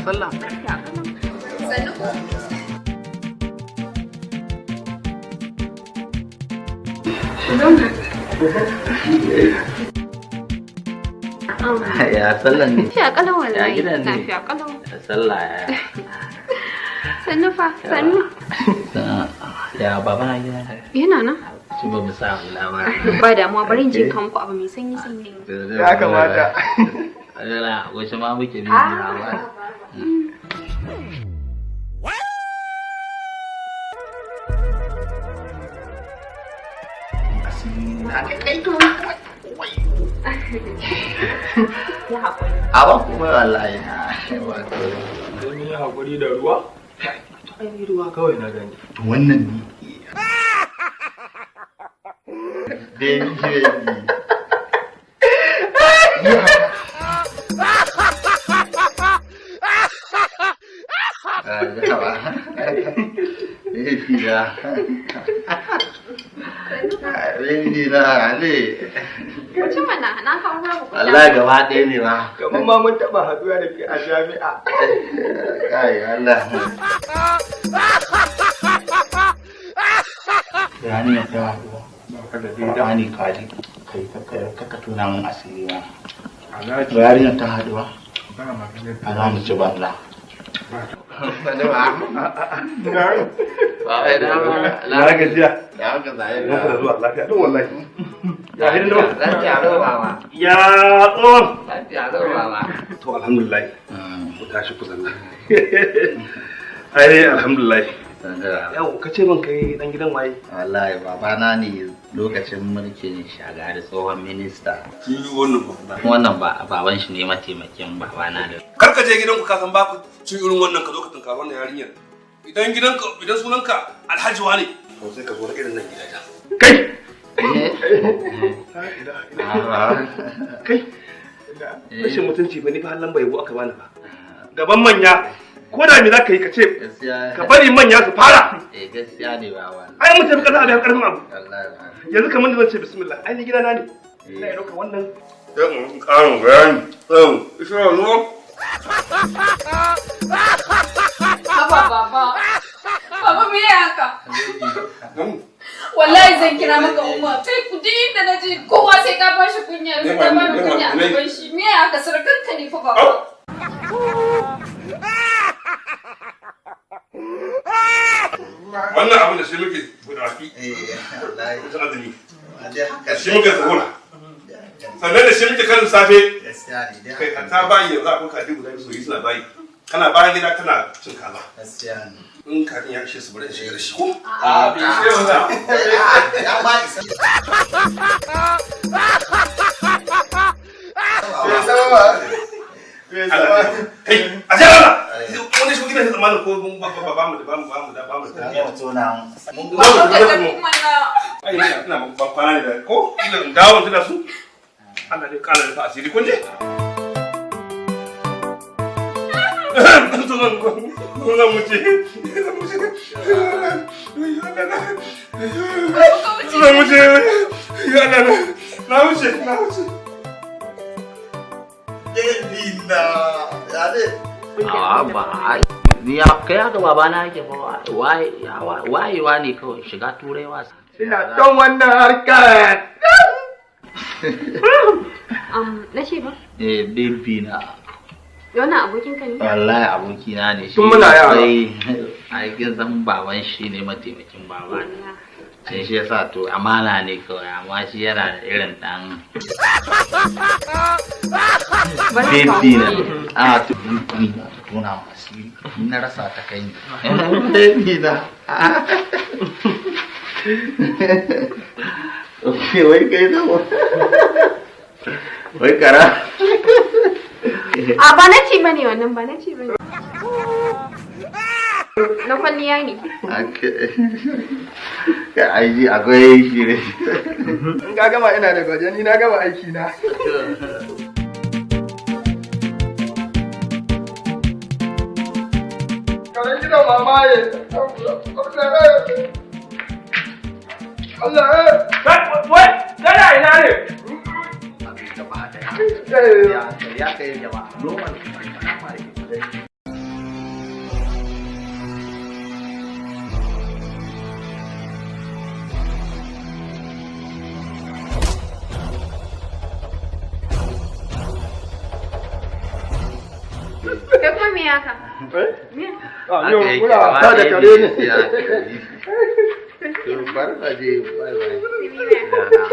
sallah. Sannu ko? Ya sallan ne. Lafiya kalau wallahi. Ya gidan ne. Lafiya kalau. Ya sallah ya. Sannu fa, sannu. Ya baba na gida. Yana nan. Shi ba mu sa hula ba. Ba damuwa bari in je kan ku abu mai sanyi sanyi. Ya kamata. Adala wace ma muke bi ba. Ya haƙuri. Abang kuma wallahi na wato. Don yi haƙuri da ruwa? Ai ruwa kawai na gani. To wannan ne. Baby. Mutum mana na kawo ruwa ku. Allah gaba ɗaya ne ba. Kamar ma mun taɓa haɗuwa da ke a jami'a. Kai Allah. Rani ya ta haɗuwa. Rani kaji. Kai tuna mun asiri ba. Rani ta haɗuwa. A za mu ci banza. Na gajiya. Ya ga zai Na fara zuwa lafiya don wallahi. Ya hidin da lafiya lau baba. Ya tsohon. Lafiya lau baba. To alhamdulillah. Ku tashi ku zanna. Ai alhamdulillah. Yau ka ce min kai dan gidan waye? Wallahi babana ne lokacin mulkin shagari tsohon minista. Kin yi wannan ba. Wannan ba baban shi ne mataimakin babana da. Kar ka je gidanku ka san ba ku cin irin wannan ka zo ka tunkar wannan yarinyar. Idan sunanka Alhaji wane to sai ka zo na irin nan gidajen. Kai! Kai! Rashin mutunci ba ni fa hallan bai bu aka bani ba. Gaban manya ko da me za ka yi ka ce ka bari manya su fara. Gaskiya ne ba wani. Ai mutum ka zaɓe karfin abu. Wallahi. Yanzu kamar da zan ce bismillah ai ni gidana ne. Ina ya ɗauka wannan. Sai ƙarin bayani. Isra ruwa. Baba. Baba me haka? Wallahi zan kira maka umma. Kai ku duk inda naje kowa sai ka bashi kunya, sai ka bani kunya a gaban shi. Me haka sarkanka ne fa baba? Wannan abin da shi muke gudafi. Wallahi. Kusa azumi. Shi muke zuhura. Sannan da shi muke kan safe. Gaskiya ne. Kai ka ta bayi yanzu akwai kaji guda biyu suna bayi. Kana bayan gida kana cin kaza. Gaskiya ne. In kafin ya ishe su bari shiga da shi ko? A bi shi wanda. Ya ma isa. Kai, a jira wani shi gidan zamanin ko ba mu da. Ya wato na. Mun Baba ka tafi mana. Ai ina ba kwana ne da ko ina dawo da su. Allah dai kala da asiri kun je. Tunan wuce. Na wuce. Dina. Ya ne. Ba. Ni ya kai haka babana yake fa wayewa ne kawai shiga turai wasa. Ina don wannan harkar. Na ce ba? Baby na. Wannan abokinka ne? Wallahi abokina ne shi. Tun muna yara. Ai kin san baban shi ne mataimakin baba ne. Sai shi yasa to amana ne kawai amma shi yana da irin dan baby na. A to ni tuna masiri. Na rasa ta kai. Baby na. Okay, wai kai da wai kara. A ba na ci bane wannan ba na ci bane. Na kwalliya ne. Ka aiki akwai shi ne. In ka gama ina da gwaje ni na gama aiki na. Karen gidan mamaye. Allah wai kana ina ne? Ya kai jama'a. Normal. Kai kuma me haka? Yau muna wasa da kare ne. To bar ka je bye bye.